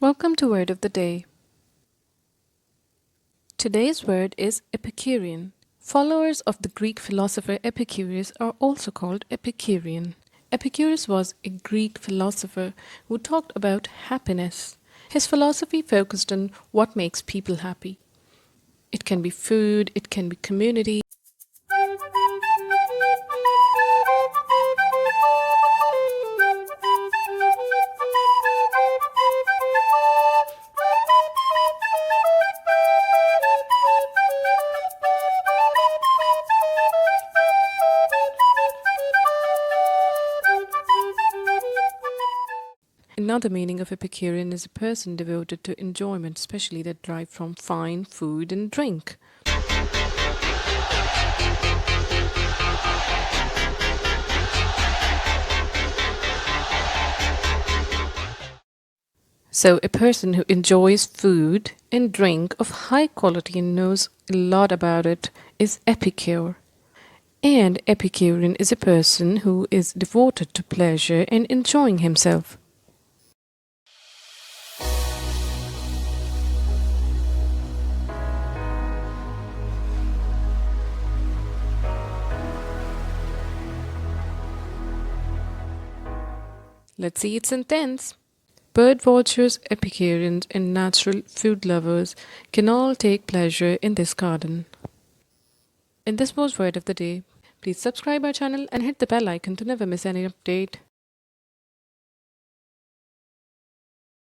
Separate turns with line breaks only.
Welcome to Word of the Day. Today's word is Epicurean. Followers of the Greek philosopher Epicurus are also called Epicurean. Epicurus was a Greek philosopher who talked about happiness. His philosophy focused on what makes people happy. It can be food, it can be community. Another meaning of Epicurean is a person devoted to enjoyment, especially that derived from fine food and drink. So, a person who enjoys food and drink of high quality and knows a lot about it is epicure. And Epicurean is a person who is devoted to pleasure and enjoying himself. Let's see its sentence. Bird watchers, Epicureans, and natural food lovers can all take pleasure in this garden. And this was Word of the Day. Please subscribe our channel and hit the bell icon to never miss any update.